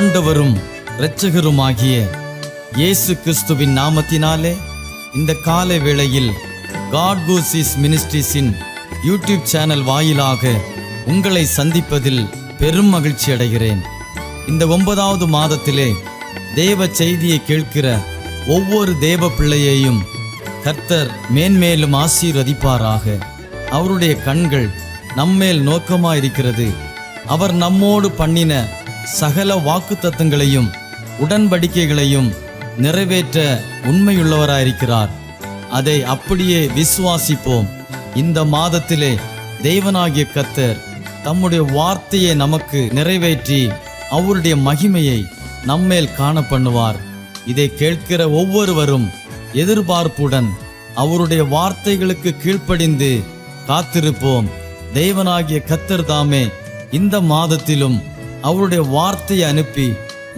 ஆண்டவரும் இரட்சகருமாகிய இயேசு கிறிஸ்துவின் நாமத்தினாலே இந்த காலை வேளையில் காட் கூசிஸ் மினிஸ்ட்ரீஸின் யூடியூப் சேனல் வாயிலாக உங்களை சந்திப்பதில் பெரும் மகிழ்ச்சி அடைகிறேன். இந்த 9வது மாதத்திலே தேவ செய்தியை கேட்கிற ஒவ்வொரு தேவ பிள்ளையையும் கர்த்தர் மேன்மேலும் ஆசீர்வதிப்பாராக. அவருடைய கண்கள் நம்மேல் நோக்கமாயிருக்கிறது. அவர் நம்மோடு பண்ணின சகல வாக்குத்தத்தங்களையும் உடன்படிக்கைகளையும் நிறைவேற்ற உண்மையுள்ளவராயிருக்கிறார். அதை அப்படியே விசுவாசிப்போம். இந்த மாதத்திலே தேவனாகிய கர்த்தர் தம்முடைய வார்த்தையை நமக்கு நிறைவேற்றி அவருடைய மகிமையை நம்மேல் காண பண்ணுவார். இதை கேட்கிற ஒவ்வொருவரும் எதிர்பார்ப்புடன் அவருடைய வார்த்தைகளுக்கு கீழ்ப்படிந்து காத்திருப்போம். தேவனாகிய கர்த்தர் தாமே இந்த மாதத்திலும் அவருடைய வார்த்தையை அனுப்பி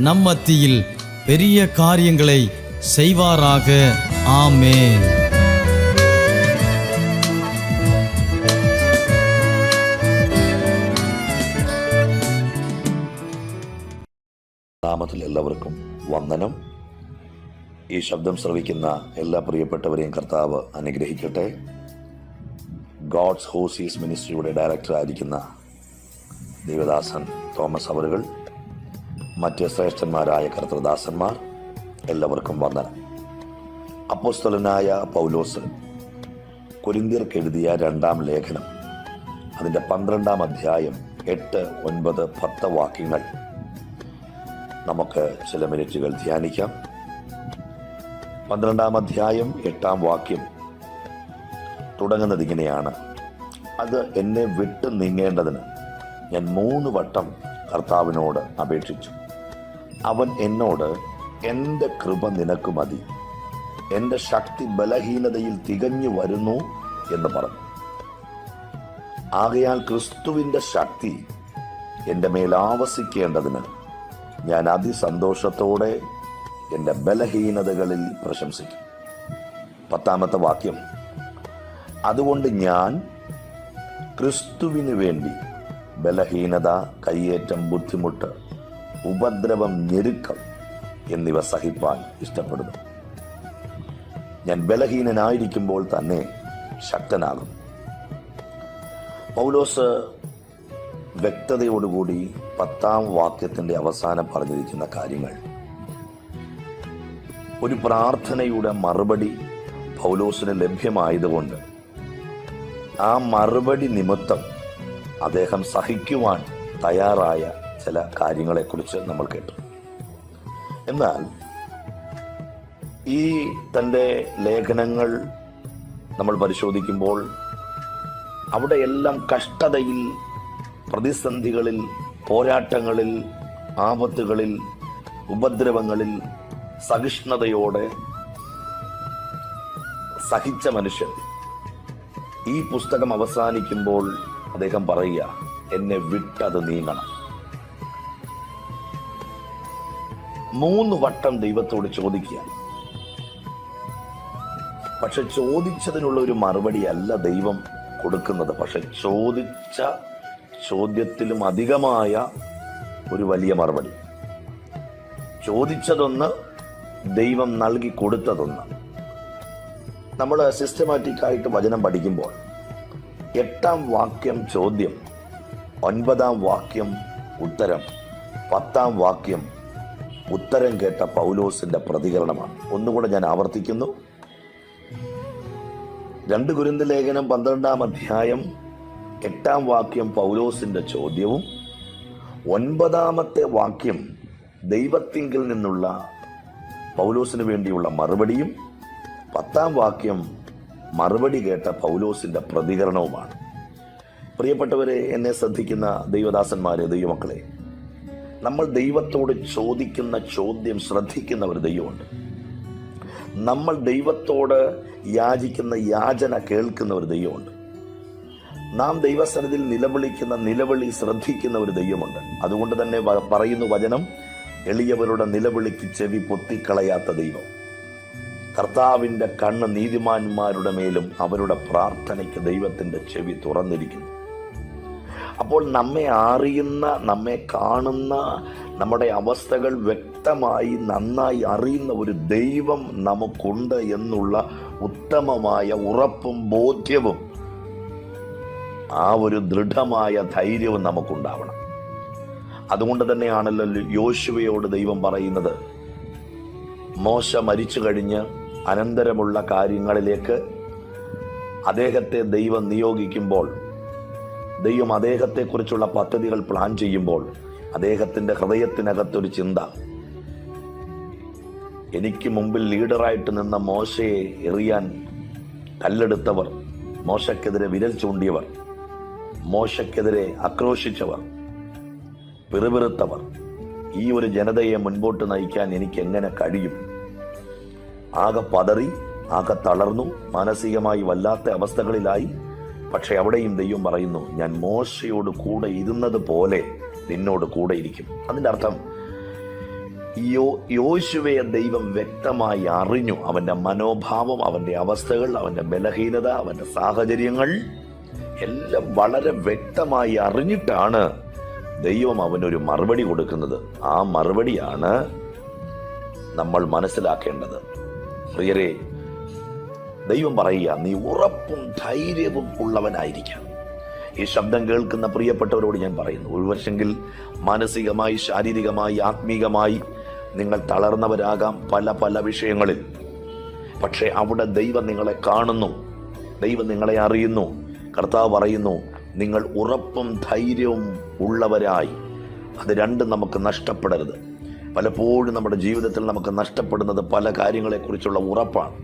நம் மத்தியில் பெரிய காரியங்களை செய்வாராக. ஆமென். നാമത്തിൽ എല്ലാവർക്കും വന്ദനം. ഈ ശബ്ദം ശ്രവിക്കുന്ന എല്ലാ പ്രിയപ്പെട്ടവരെയും കർത്താവ് അനുഗ്രഹിക്കട്ടെ. ഗോഡ്സ് ഹോസീസ് മിനിസ്ട്രിയുടെ ഡയറക്ടറായിരിക്കുന്ന ദേവദാസൻ തോമസ് അവറുകൾ, മറ്റ് ശ്രേഷ്ഠന്മാരായ കർത്തൃദാസന്മാർ, എല്ലാവർക്കും വന്ദനം. അപ്പോസ്തലനായ പൗലോസ് കൊരിന്ത്യർക്ക് എഴുതിയ 2-ാം ലേഖനം, അതിൻ്റെ 12-ാം അധ്യായം 8, 9, 10 വാക്യങ്ങൾ നമുക്ക് ചില മിനിറ്റുകൾ ധ്യാനിക്കാം. 12-ാം അധ്യായം 8-ാം വാക്യം തുടങ്ങുന്നത് ഇങ്ങനെയാണ്: അത് എന്നെ വിട്ടു നീങ്ങേണ്ടതിന് ഞാൻ 3 വട്ടം കർത്താവിനോട് അപേക്ഷിച്ചു. അവൻ എന്നോട്, എൻ്റെ കൃപ നിനക്ക് മതി, എൻ്റെ ശക്തി ബലഹീനതയിൽ തികഞ്ഞു വരുന്നു എന്ന് പറഞ്ഞു. ആകയാൽ ക്രിസ്തുവിൻ്റെ ശക്തി എൻ്റെ മേൽ ആവസിക്കേണ്ടതിന് ഞാൻ അതിസന്തോഷത്തോടെ എൻ്റെ ബലഹീനതകളിൽ പ്രശംസിക്കും. 10-ാമത്തെ വാക്യം: അതുകൊണ്ട് ഞാൻ ക്രിസ്തുവിന് വേണ്ടി ബലഹീനത, കയ്യേറ്റം, ബുദ്ധിമുട്ട്, ഉപദ്രവം, ഞെരുക്കം എന്നിവ സഹിപ്പാൻ ഇഷ്ടപ്പെടുന്നു. ഞാൻ ബലഹീനനായിരിക്കുമ്പോൾ തന്നെ ശക്തനാകും. പൗലോസ് വ്യക്തതയോടുകൂടി 10-ാം വാക്യത്തിന്റെ അവസാനം പറഞ്ഞിരിക്കുന്ന കാര്യങ്ങൾ, ഒരു പ്രാർത്ഥനയുടെ മറുപടി പൗലോസിന് ലഭ്യമായതുകൊണ്ട് ആ മറുപടി നിമിത്തം അദ്ദേഹം സഹിക്കുവാൻ തയ്യാറായ ചില കാര്യങ്ങളെക്കുറിച്ച് നമ്മൾ കേട്ടു. എന്നാൽ ഈ തൻ്റെ ലേഖനങ്ങൾ നമ്മൾ പരിശോധിക്കുമ്പോൾ അവിടെയെല്ലാം കഷ്ടതയിൽ, പ്രതിസന്ധികളിൽ, പോരാട്ടങ്ങളിൽ, ആപത്തുകളിൽ, ഉപദ്രവങ്ങളിൽ സഹിഷ്ണുതയോടെ സഹിച്ച മനുഷ്യൻ ഈ പുസ്തകം അവസാനിക്കുമ്പോൾ അദ്ദേഹം പറയുക, എന്നെ വിട്ടത് നീങ്ങണം. 3 വട്ടം ദൈവത്തോട് ചോദിക്കുക. പക്ഷെ ചോദിച്ചതിനുള്ള ഒരു മറുപടി അല്ല ദൈവം കൊടുക്കുന്നത്. പക്ഷെ ചോദിച്ച ചോദ്യത്തിലും അധികമായ ഒരു വലിയ മറുപടി. ചോദിച്ചതൊന്ന്, ദൈവം നൽകി കൊടുത്തതൊന്ന്. നമ്മൾ സിസ്റ്റമാറ്റിക്കായിട്ട് വചനം പഠിക്കുമ്പോൾ 8-ാം വാക്യം ചോദ്യം, 9-ാം വാക്യം ഉത്തരം, 10-ാം വാക്യം ഉത്തരം കേട്ട പൗലോസിന്റെ പ്രതികരണമാണ്. ഒന്നുകൂടെ ഞാൻ ആവർത്തിക്കുന്നു. 2 കൊരിന്ത്യർ ലേഖനം 12-ാം അധ്യായം 8-ാം വാക്യം പൗലോസിന്റെ ചോദ്യവും, 9-ാമത്തെ വാക്യം ദൈവത്തിങ്കിൽ നിന്നുള്ള പൗലോസിന് വേണ്ടിയുള്ള മറുപടിയും, 10-ാം വാക്യം മറുപടി കേട്ട പൗലോസിന്റെ പ്രതികരണവുമാണ്. പ്രിയപ്പെട്ടവരെ, എന്നെ ശ്രദ്ധിക്കുന്ന ദൈവദാസന്മാരെ, ദൈവമക്കളെ, നമ്മൾ ദൈവത്തോട് ചോദിക്കുന്ന ചോദ്യം ശ്രദ്ധിക്കുന്ന ഒരു ദൈവമുണ്ട്. നമ്മൾ ദൈവത്തോട് യാചിക്കുന്ന യാചന കേൾക്കുന്ന ഒരു ദൈവമുണ്ട്. നാം ദൈവസന്നിധിയിൽ നിലവിളിക്കുന്ന നിലവിളി ശ്രദ്ധിക്കുന്ന ഒരു ദൈവമുണ്ട്. അതുകൊണ്ട് തന്നെ പറയുന്നു വചനം, എളിയവരുടെ നിലവിളിക്ക് ചെവി പൊത്തിക്കളയാത്ത ദൈവം. കർത്താവിൻ്റെ കണ്ണ് നീതിമാന്മാരുടെ മേലും അവരുടെ പ്രാർത്ഥനയ്ക്ക് ദൈവത്തിൻ്റെ ചെവി തുറന്നിരിക്കുന്നു. അപ്പോൾ നമ്മെ അറിയുന്ന, നമ്മെ കാണുന്ന, നമ്മുടെ അവസ്ഥകൾ വ്യക്തമായി നന്നായി അറിയുന്ന ഒരു ദൈവം നമുക്കുണ്ട് എന്നുള്ള ഉത്തമമായ ഉറപ്പും ബോധ്യവും ആ ഒരു ദൃഢമായ ധൈര്യവും നമുക്കുണ്ടാവണം. അതുകൊണ്ട് തന്നെയാണല്ലോ യോശുവയോട് ദൈവം പറയുന്നത്, മോശ മരിച്ചു കഴിഞ്ഞ് അനന്തരമുള്ള കാര്യങ്ങളിലേക്ക് അദ്ദേഹത്തെ ദൈവം നിയോഗിക്കുമ്പോൾ, ദൈവം അദ്ദേഹത്തെക്കുറിച്ചുള്ള പദ്ധതികൾ പ്ലാൻ ചെയ്യുമ്പോൾ അദ്ദേഹത്തിൻ്റെ ഹൃദയത്തിനകത്തൊരു ചിന്ത, എനിക്ക് മുമ്പിൽ ലീഡറായിട്ട് നിന്ന മോശയെ എറിയാൻ കല്ലെടുത്തവർ, മോശക്കെതിരെ വിരൽ ചൂണ്ടിയവർ, മോശക്കെതിരെ ആക്രോശിച്ചവർ, പിറുപിറുത്തവർ, ഈ ഒരു ജനതയെ മുൻപോട്ട് നയിക്കാൻ എനിക്ക് എങ്ങനെ കഴിയും? ആകെ പതറി, ആകെ തളർന്നു, മാനസികമായി വല്ലാത്ത അവസ്ഥകളിലായി. പക്ഷെ അവിടെയും ദൈവം പറയുന്നു, ഞാൻ മോശയോട് കൂടെ ഇരുന്നത് പോലെ നിന്നോട് കൂടെ ഇരിക്കും. അതിൻ്റെ അർത്ഥം യോശുവയെ ദൈവം വ്യക്തമായി അറിഞ്ഞു. അവൻ്റെ മനോഭാവം, അവൻ്റെ അവസ്ഥകൾ, അവൻ്റെ ബലഹീനത, അവൻ്റെ സാഹചര്യങ്ങൾ എല്ലാം വളരെ വ്യക്തമായി അറിഞ്ഞിട്ടാണ് ദൈവം അവനൊരു മറുപടി കൊടുക്കുന്നത്. ആ മറുപടിയാണ് നമ്മൾ മനസ്സിലാക്കേണ്ടത്. പ്രിയരെ, ദൈവം പറയുക, നീ ഉറപ്പും ധൈര്യവും ഉള്ളവനായിരിക്കാം. ഈ ശബ്ദം കേൾക്കുന്ന പ്രിയപ്പെട്ടവരോട് ഞാൻ പറയുന്നു, ഒരുപക്ഷെങ്കിൽ മാനസികമായി, ശാരീരികമായി, ആത്മീകമായി നിങ്ങൾ തളർന്നവരാകാം പല പല വിഷയങ്ങളിൽ. പക്ഷെ അവിടെ ദൈവം നിങ്ങളെ കാണുന്നു, ദൈവം നിങ്ങളെ അറിയുന്നു. കർത്താവ് പറയുന്നു, നിങ്ങൾ ഉറപ്പും ധൈര്യവും ഉള്ളവരായി. അത് രണ്ടും നമുക്ക് നഷ്ടപ്പെടരുത്. പലപ്പോഴും നമ്മുടെ ജീവിതത്തിൽ നമുക്ക് നഷ്ടപ്പെടുന്നത് പല കാര്യങ്ങളെക്കുറിച്ചുള്ള ഉറപ്പാണ്.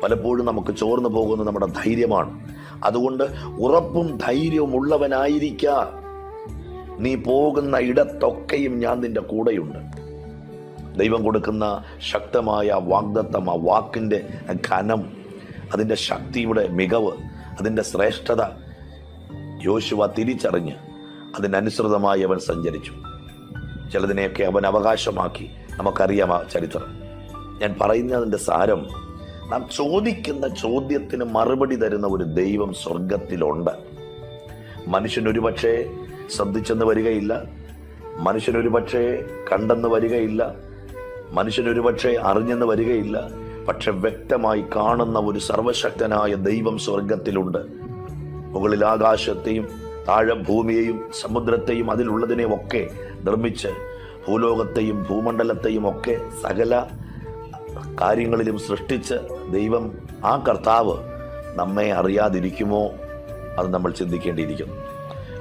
പലപ്പോഴും നമുക്ക് ചോർന്നു പോകുന്നത് നമ്മുടെ ധൈര്യമാണ്. അതുകൊണ്ട് ഉറപ്പും ധൈര്യവും ഉള്ളവനായിരിക്ക. നീ പോകുന്ന ഇടത്തൊക്കെയും ഞാൻ നിന്റെ കൂടെയുണ്ട്. ദൈവം കൊടുക്കുന്ന ശക്തമായ വാഗ്ദത്തം, ആ വാക്കിൻ്റെ ഘനം, അതിൻ്റെ ശക്തിയുടെ മികവ്, അതിൻ്റെ ശ്രേഷ്ഠത യോശുവ തിരിച്ചറിഞ്ഞ് അതിനനുസൃതമായി അവൻ സഞ്ചരിച്ചു. ചിലതിനെയൊക്കെ അവൻ അവകാശമാക്കി. നമുക്കറിയാം ആ ചരിത്രം. ഞാൻ പറയുന്നതിൻ്റെ സാരം, നാം ചോദിക്കുന്ന ചോദ്യത്തിന് മറുപടി തരുന്ന ഒരു ദൈവം സ്വർഗത്തിലുണ്ട്. മനുഷ്യനൊരു പക്ഷേ ശ്രദ്ധിച്ചെന്ന് വരികയില്ല, മനുഷ്യനൊരു പക്ഷേ കണ്ടെന്ന് വരികയില്ല, മനുഷ്യനൊരു പക്ഷേ അറിഞ്ഞെന്ന് വരികയില്ല. പക്ഷെ വ്യക്തമായി കാണുന്ന ഒരു സർവശക്തനായ ദൈവം സ്വർഗത്തിലുണ്ട്. മുകളിൽ ആകാശത്തെയും താഴെ ഭൂമിയെയും സമുദ്രത്തെയും അതിലുള്ളതിനെയും ഒക്കെ നിർമ്മിച്ച് ഭൂലോകത്തെയും ഭൂമണ്ഡലത്തെയും ഒക്കെ സകല കാര്യങ്ങളിലും സൃഷ്ടിച്ച് ദൈവം, ആ കർത്താവ് നമ്മെ അറിയാതിരിക്കുമോ? അത് നമ്മൾ ചിന്തിക്കേണ്ടിയിരിക്കുന്നു.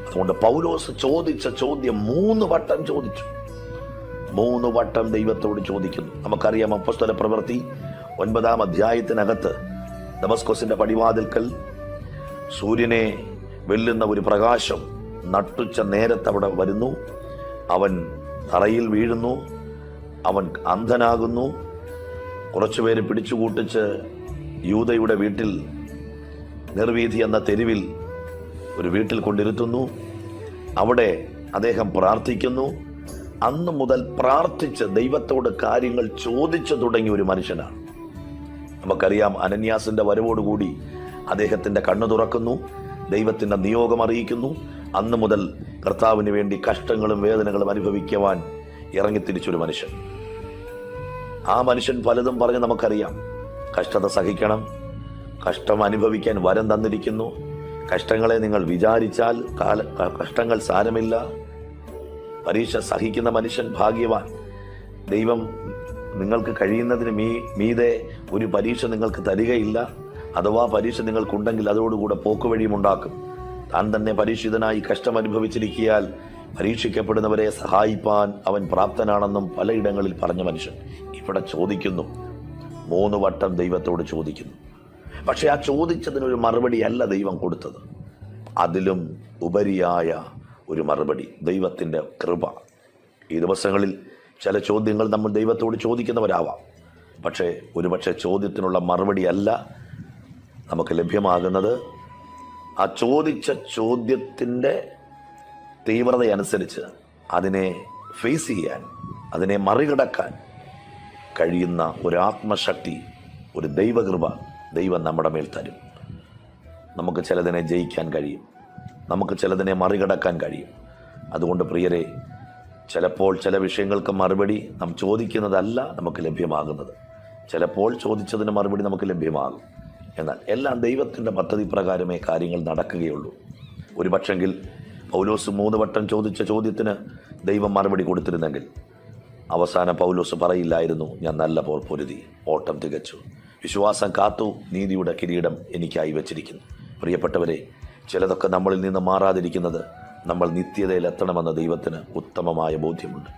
അതുകൊണ്ട് പൗലോസ് ചോദിച്ച ചോദ്യം 3 വട്ടം ചോദിച്ചു. 3 വട്ടം ദൈവത്തോട് ചോദിക്കുന്നു. നമുക്കറിയാം, അപ്പോസ്തല പ്രവൃത്തി 9-ാം അധ്യായത്തിനകത്ത് ദമസ്കോസിന്റെ പടിവാതിൽക്കൽ സൂര്യനെ വെല്ലുന്ന ഒരു പ്രകാശം നട്ടുച്ച നേരത്ത് അവിടെ വരുന്നു. അവൻ തറയിൽ വീഴുന്നു, അവൻ അന്ധനാകുന്നു. കുറച്ചുപേര് പിടിച്ചുകൂട്ടിച്ച് യൂദയുടെ വീട്ടിൽ, നിർവീഥി എന്ന തെരുവിൽ ഒരു വീട്ടിൽ കൊണ്ടിരുത്തുന്നു. അവിടെ അദ്ദേഹം പ്രാർത്ഥിക്കുന്നു. അന്ന് മുതൽ പ്രാർത്ഥിച്ച് ദൈവത്തോട് കാര്യങ്ങൾ ചോദിച്ചു തുടങ്ങിയ ഒരു മനുഷ്യനാണ്. നമുക്കറിയാം, അനന്യാസിന്റെ വരവോടുകൂടി അദ്ദേഹത്തിന്റെ കണ്ണു തുറക്കുന്നു, ദൈവത്തിന്റെ നിയോഗം അറിയിക്കുന്നു. അന്ന് മുതൽ കർത്താവിന് വേണ്ടി കഷ്ടങ്ങളും വേദനകളും അനുഭവിക്കുവാൻ ഇറങ്ങിത്തിരിച്ചൊരു മനുഷ്യൻ. ആ മനുഷ്യൻ പലതും പറഞ്ഞ് നമുക്കറിയാം. കഷ്ടത സഹിക്കണം, കഷ്ടം അനുഭവിക്കാൻ വരം തന്നിരിക്കുന്നു, കഷ്ടങ്ങളെ നിങ്ങൾ വിചാരിച്ചാൽ കഷ്ടങ്ങൾ സാരമില്ല, പരീക്ഷ സഹിക്കുന്ന മനുഷ്യൻ ഭാഗ്യവാൻ, ദൈവം നിങ്ങൾക്ക് കഴിയുന്നതിന് മീതെ ഒരു പരീക്ഷ നിങ്ങൾക്ക് തരികയില്ല, അഥവാ പരീക്ഷ നിങ്ങൾക്കുണ്ടെങ്കിൽ അതോടുകൂടെ പോക്കുവഴിയും ഉണ്ടാക്കും. താൻ തന്നെ പരീക്ഷിതനായി കഷ്ടം അനുഭവിച്ചിരിക്കിയാൽ പരീക്ഷിക്കപ്പെടുന്നവരെ സഹായിപ്പാൻ അവൻ പ്രാപ്തനാണെന്നും പലയിടങ്ങളിൽ പറഞ്ഞ മനുഷ്യൻ ഇവിടെ ചോദിക്കുന്നു. 3 വട്ടം ദൈവത്തോട് ചോദിക്കുന്നു. പക്ഷെ ആ ചോദിച്ചതിനൊരു മറുപടിയല്ല ദൈവം കൊടുത്തത്. അതിലും ഉപരിയായ ഒരു മറുപടി, ദൈവത്തിൻ്റെ കൃപ. ഈ ദിവസങ്ങളിൽ ചില ചോദ്യങ്ങൾ നമ്മൾ ദൈവത്തോട് ചോദിക്കുന്നവരാവാം. പക്ഷേ ഒരുപക്ഷെ ചോദ്യത്തിനുള്ള മറുപടിയല്ല നമുക്ക് ലഭ്യമാകുന്നത്. ആ ചോദിച്ച ചോദ്യത്തിൻ്റെ തീവ്രതയനുസരിച്ച് അതിനെ ഫേസ് ചെയ്യാൻ, അതിനെ മറികടക്കാൻ കഴിയുന്ന ഒരു ആത്മശക്തി, ഒരു ദൈവകൃപ ദൈവം നമ്മുടെ മേൽ തരും. നമുക്ക് ചിലതിനെ ജയിക്കാൻ കഴിയും, നമുക്ക് ചിലതിനെ മറികടക്കാൻ കഴിയും. അതുകൊണ്ട് പ്രിയരെ, ചിലപ്പോൾ ചില വിഷയങ്ങൾക്ക് മറുപടി നാം ചോദിക്കുന്നതല്ല നമുക്ക് ലഭ്യമാകുന്നത്. ചിലപ്പോൾ ചോദിച്ചതിന് മറുപടി നമുക്ക് ലഭ്യമാകും. എന്നാൽ എല്ലാം ദൈവത്തിൻ്റെ പദ്ധതി പ്രകാരമേ കാര്യങ്ങൾ നടക്കുകയുള്ളൂ. ഒരു പക്ഷെങ്കിൽ പൗലോസ് 3 വട്ടം ചോദിച്ച ചോദ്യത്തിന് ദൈവം മറുപടി കൊടുത്തിരുന്നെങ്കിൽ അവസാനം പൗലോസ് പറയില്ലായിരുന്നു, ഞാൻ നല്ല പോർ പൊരുതി, ഓട്ടം തികച്ചു, വിശ്വാസം കാത്തു, നീതിയുടെ കിരീടം എനിക്കായി വച്ചിരിക്കുന്നു. പ്രിയപ്പെട്ടവരെ, ചിലതൊക്കെ നമ്മളിൽ നിന്ന് മാറാതിരിക്കുന്നത് നമ്മൾ നിത്യതയിൽ എത്തണമെന്ന ദൈവത്തിന് ഉത്തമമായ ബോധ്യമുണ്ട്.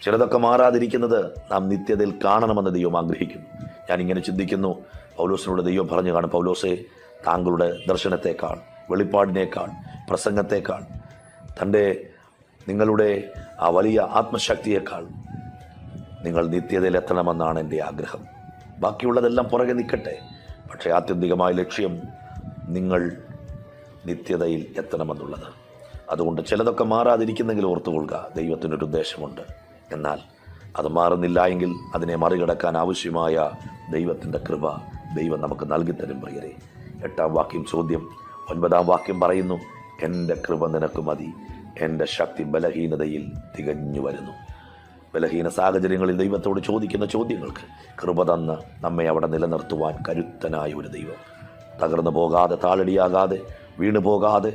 ചിലതൊക്കെ മാറാതിരിക്കുന്നത് നാം നിത്യതയിൽ കാണണമെന്ന് ദൈവം ആഗ്രഹിക്കുന്നു. ഞാനിങ്ങനെ ചിന്തിക്കുന്നു, പൗലോസിനോട് ദൈവം പറഞ്ഞു കാണും, പൗലോസേ, താങ്കളുടെ ദർശനത്തെക്കാൾ, വെളിപ്പാടിനേക്കാൾ, പ്രസംഗത്തെക്കാൾ, നിങ്ങളുടെ ആ വലിയ ആത്മശക്തിയേക്കാൾ നിങ്ങൾ നിത്യതയിൽ എത്തണമെന്നാണ് എൻ്റെ ആഗ്രഹം. ബാക്കിയുള്ളതെല്ലാം പുറകെ നിൽക്കട്ടെ, പക്ഷേ ആത്യന്തികമായ ലക്ഷ്യം നിങ്ങൾ നിത്യതയിൽ എത്തണമെന്നുള്ളത്. അതുകൊണ്ട് ചിലതൊക്കെ മാറാതിരിക്കുന്നെങ്കിൽ ഓർത്തുകൊള്ളുക, ദൈവത്തിനൊരു ഉദ്ദേശമുണ്ട്. എന്നാൽ അത് മാറുന്നില്ല എങ്കിൽ അതിനെ മറികടക്കാൻ ആവശ്യമായ ദൈവത്തിൻ്റെ കൃപ ദൈവം നമുക്ക് നൽകിത്തരും. പ്രിയരെ, 8-ാം വാക്യം ചോദ്യം, 9-ാം വാക്യം പറയുന്നു, എൻ്റെ കൃപ നിനക്ക് മതി, എൻ്റെ ശക്തി ബലഹീനതയിൽ തികഞ്ഞു വരുന്നു. ബലഹീന സാഹചര്യങ്ങളിൽ ദൈവത്തോട് ചോദിക്കുന്ന ചോദ്യങ്ങൾക്ക് കൃപ തന്ന് നമ്മെ അവിടെ നിലനിർത്തുവാൻ കരുത്തനായ ഒരു ദൈവം, തകർന്നു പോകാതെ, താളടിയാകാതെ, വീണു പോകാതെ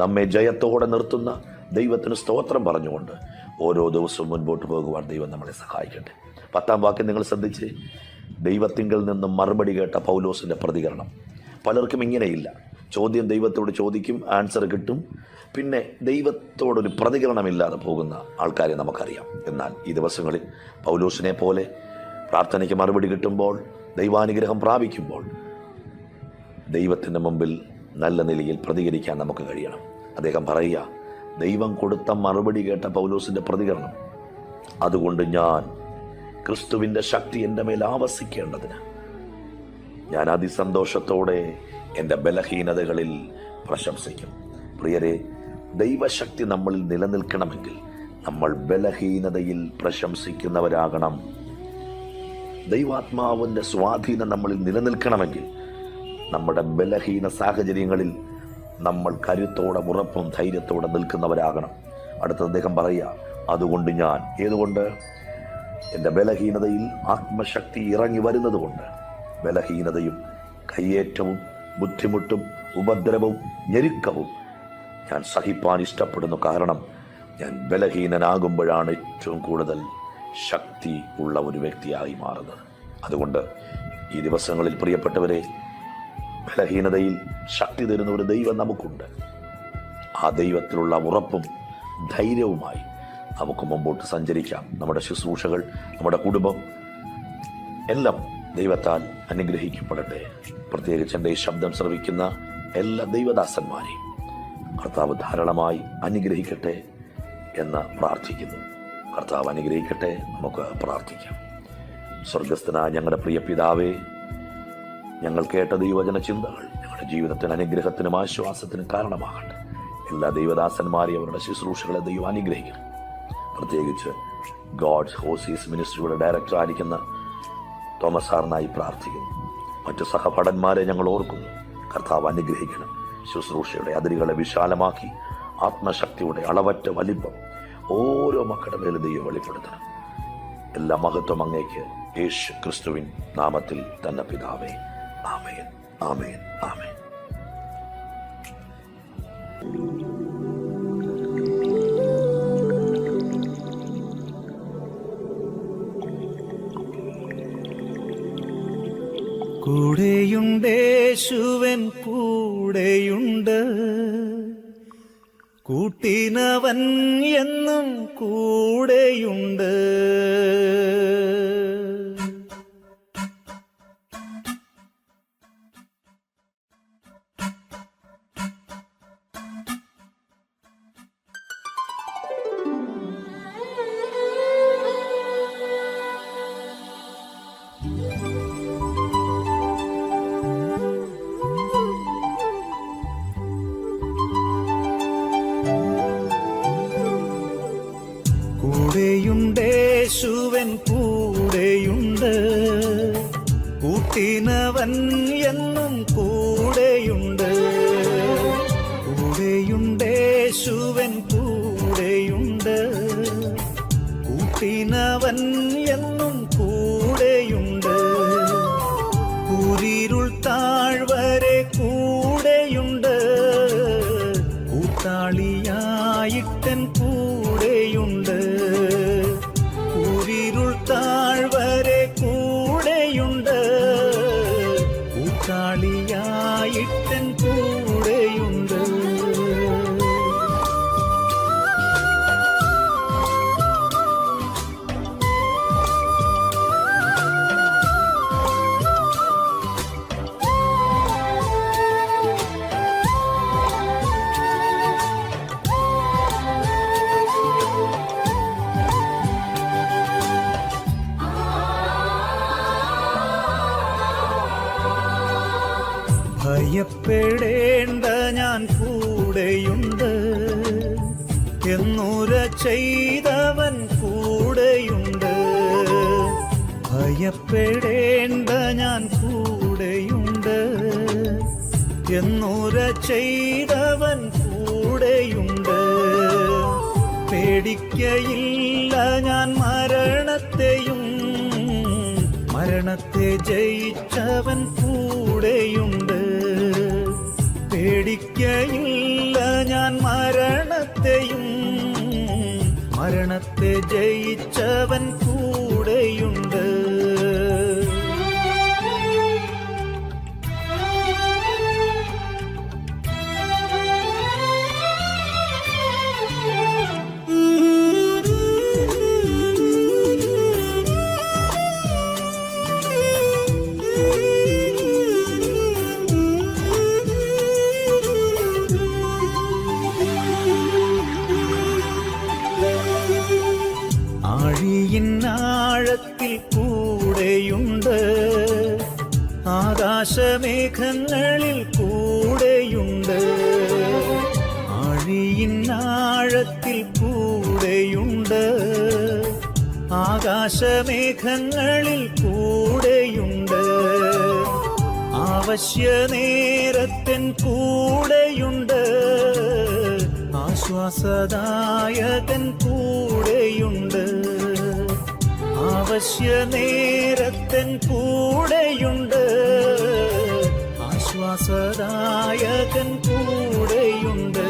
നമ്മെ ജയത്തോടെ നിർത്തുന്ന ദൈവത്തിന് സ്തോത്രം പറഞ്ഞുകൊണ്ട് ഓരോ ദിവസവും മുൻപോട്ട് പോകുവാൻ ദൈവം നമ്മളെ സഹായിക്കട്ടെ. 10-ാം വാക്യം നിങ്ങൾ ശ്രദ്ധിച്ച്, ദൈവത്തിങ്കിൽ നിന്നും മറുപടി കേട്ട പൗലോസിൻ്റെ പ്രതികരണം. പലർക്കും ഇങ്ങനെയില്ല. ചോദ്യം ദൈവത്തോട് ചോദിക്കും, ആൻസർ കിട്ടും, പിന്നെ ദൈവത്തോടൊരു പ്രതികരണമില്ലാതെ പോകുന്ന ആൾക്കാരെ നമുക്കറിയാം. എന്നാൽ ഈ ദിവസങ്ങളിൽ പൗലോസിനെ പോലെ പ്രാർത്ഥനയ്ക്ക് മറുപടി കിട്ടുമ്പോൾ, ദൈവാനുഗ്രഹം പ്രാപിക്കുമ്പോൾ ദൈവത്തിൻ്റെ മുമ്പിൽ നല്ല നിലയിൽ പ്രതികരിക്കാൻ നമുക്ക് കഴിയണം. അദ്ദേഹം പറയുക, ദൈവം കൊടുത്ത മറുപടി കേട്ട പൗലോസിൻ്റെ പ്രതികരണം, അതുകൊണ്ട് ഞാൻ ക്രിസ്തുവിൻ്റെ ശക്തി എൻ്റെ മേൽ ആവസിക്കേണ്ടതിന് ഞാൻ അതിസന്തോഷത്തോടെ എൻ്റെ ബലഹീനതകളിൽ പ്രശംസിക്കും. പ്രിയരെ, ദൈവശക്തി നമ്മളിൽ നിലനിൽക്കണമെങ്കിൽ നമ്മൾ ബലഹീനതയിൽ പ്രശംസിക്കുന്നവരാകണം. ദൈവാത്മാവിൻ്റെ സ്വാധീനം നമ്മളിൽ നിലനിൽക്കണമെങ്കിൽ നമ്മുടെ ബലഹീന സാഹചര്യങ്ങളിൽ നമ്മൾ കരുത്തോടെ, ഉറപ്പും ധൈര്യത്തോടെ നിൽക്കുന്നവരാകണം. അടുത്ത അദ്ദേഹം പറയുക, അതുകൊണ്ട് ഞാൻ, ഏതുകൊണ്ട്? എൻ്റെ ബലഹീനതയിൽ ആത്മശക്തി ഇറങ്ങി വരുന്നത് കൊണ്ട്. ബലഹീനതയും കയ്യേറ്റവും ബുദ്ധിമുട്ടും ഉപദ്രവവും ഞെരുക്കവും ഞാൻ സഹിപ്പാൻ ഇഷ്ടപ്പെടുന്നു. കാരണം ഞാൻ ബലഹീനനാകുമ്പോഴാണ് ഏറ്റവും കൂടുതൽ ശക്തി ഉള്ള ഒരു വ്യക്തിയായി മാറുന്നത്. അതുകൊണ്ട് ഈ ദിവസങ്ങളിൽ പ്രിയപ്പെട്ടവരെ, ബലഹീനതയിൽ ശക്തി തരുന്ന ഒരു ദൈവം നമുക്കുണ്ട്. ആ ദൈവത്തിലുള്ള ഉറപ്പും ധൈര്യവുമായി നമുക്ക് മുമ്പോട്ട് സഞ്ചരിക്കാം. നമ്മുടെ ശുശ്രൂഷകൾ, നമ്മുടെ കുടുംബം എല്ലാം ദൈവത്താൽ അനുഗ്രഹിക്കപ്പെടട്ടെ. പ്രത്യേകിച്ച് എൻ്റെ ഈ ശബ്ദം ശ്രവിക്കുന്ന എല്ലാ ദൈവദാസന്മാരെയും കർത്താവ് ധാരാളമായി അനുഗ്രഹിക്കട്ടെ എന്ന് പ്രാർത്ഥിക്കുന്നു. കർത്താവ് അനുഗ്രഹിക്കട്ടെ. നമുക്ക് പ്രാർത്ഥിക്കാം. സ്വർഗസ്ഥനായ ഞങ്ങളുടെ പ്രിയ പിതാവേ, ഞങ്ങൾ കേട്ട ദൈവവചന ചിന്തകൾ ഞങ്ങളുടെ ജീവിതത്തിന് അനുഗ്രഹത്തിനും ആശ്വാസത്തിനും കാരണമാകട്ടെ. എല്ലാ ദൈവദാസന്മാരെയും അവരുടെ ശുശ്രൂഷകളെ ദൈവം അനുഗ്രഹിക്കണം. പ്രത്യേകിച്ച് ഗോഡ്സ് ഹോസീസ് മിനിസ്ട്രിയുടെ ഡയറക്ടർ ആയിരിക്കുന്ന തോമസ് സാറിനായി പ്രാർത്ഥിക്കുന്നു. മറ്റു സഹപഠന്മാരെ ഞങ്ങൾ ഓർക്കുന്നു. കർത്താവ് അനുഗ്രഹിക്കണം. ശുശ്രൂഷയുടെ അതിരുകളെ വിശാലമാക്കി ആത്മശക്തിയുടെ അളവറ്റ വലിപ്പം ഓരോ മക്കളുടെ മേലും ദൈവം വെളിപ്പെടുത്തണം. എല്ലാ മഹത്വം അങ്ങേക്ക് യേശു ക്രിസ്തുവിൻ നാമത്തിൽ തന്നെ പിതാവേ. ആമേൻ, ആമേൻ, ആമേൻ. കൂടെയുണ്ടേശുവൻ കൂടെയുണ്ട്, കൂട്ടിനവൻ എന്നും കൂടെയുണ്ട്. കൂടെയുണ്ടേശുവൻ കൂടെയുണ്ട്, കൂട്ടിനവൻ എന്നും കൂടെയുണ്ട്. കൂടെയുണ്ടേശുവൻ കൂടെയുണ്ട്, ഭയപ്പെടേണ്ട ഞാൻ കൂടെയുണ്ട് എന്നുര ചെയ്തവൻ കൂടെയുണ്ട്. ഭയപ്പെടേണ്ട ഞാൻ കൂടെയുണ്ട് എന്നുര ചെയ്തവൻ കൂടെയുണ്ട്. പേടിക്കയില്ല ഞാൻ മരണത്തെയും, മരണത്തെ ജയിച്ചവൻ കൂടെയുണ്ട്. പേടിക്കയില്ല ഞാൻ മരണത്തെയും, മരണത്തെ ജയിച്ചവൻ കൂടെയുണ്ട്. ആഴിയിന്നാഴത്തിൽ കൂടെയുണ്ട്, ആകാശമേഘങ്ങളിൽ കൂടെയുണ്ട്. ആഴിയിന്നാഴത്തിൽ കൂടെയുണ്ട്, ആകാശമേഘങ്ങളിൽ കൂടെയുണ്ട്. ആവശ്യനേരത്തിൻ കൂടെയുണ്ട്, ആശ്വാസദായകൻ കൂടെയുണ്ട്. ആവശ്യനേരത്തിൻ കൂടെയുണ്ട്, ആശ്വാസദായകൻ കൂടെയുണ്ട്.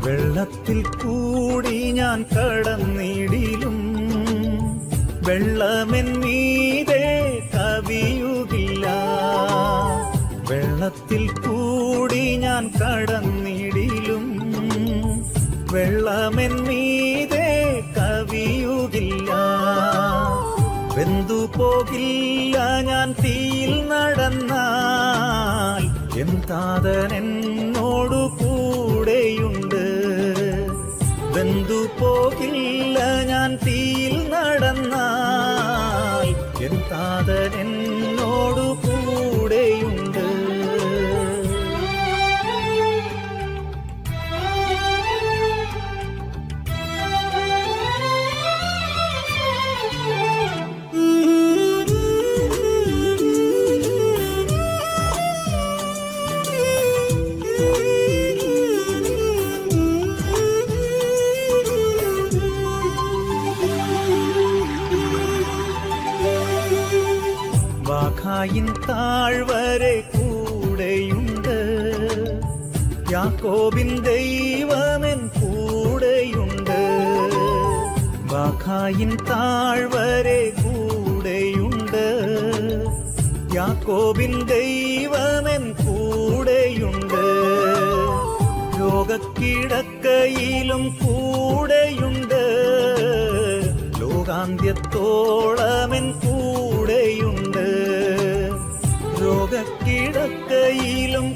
വെള്ളത്തിൽ കൂടി ഞാൻ കടന്നിടിലും വെള്ളമെൻ മീതെ കവിയുകില്ല. വെള്ളത്തിൽ കൂടി ഞാൻ കടന്നിടിലും വെള്ളമെൻ മീതെ കവിയുകില്ല. വെന്തു പോകില്ല ഞാൻ തീയിൽ നടന്നാൽ, എൻ താതൻ എന്നോടു കൂടെയുണ്ട്. വെന്തു പോകില്ല ഞാൻ തീയിൽ നടന്നാൽ, എൻ താതൻ എന്നോടു കൂടെയുണ്ട്. വാഖായിൻ താഴ്വരെ കൂടെയുണ്ട്, യാക്കോബിൻ ദൈവമെൻ കൂടെയുണ്ട്. വാഖായിൻ താഴ്വരെ കൂടെയുണ്ട്, യാക്കോബിൻ ദൈവമെൻ കൂടെയുണ്ട്. ലോകക്കിടക്കയിലും കൂടെയുണ്ട്, ലോകാന്ത്യത്തോളമെൻ കൂടെയുണ്ട്. ലോകക്കിടക്കയിലും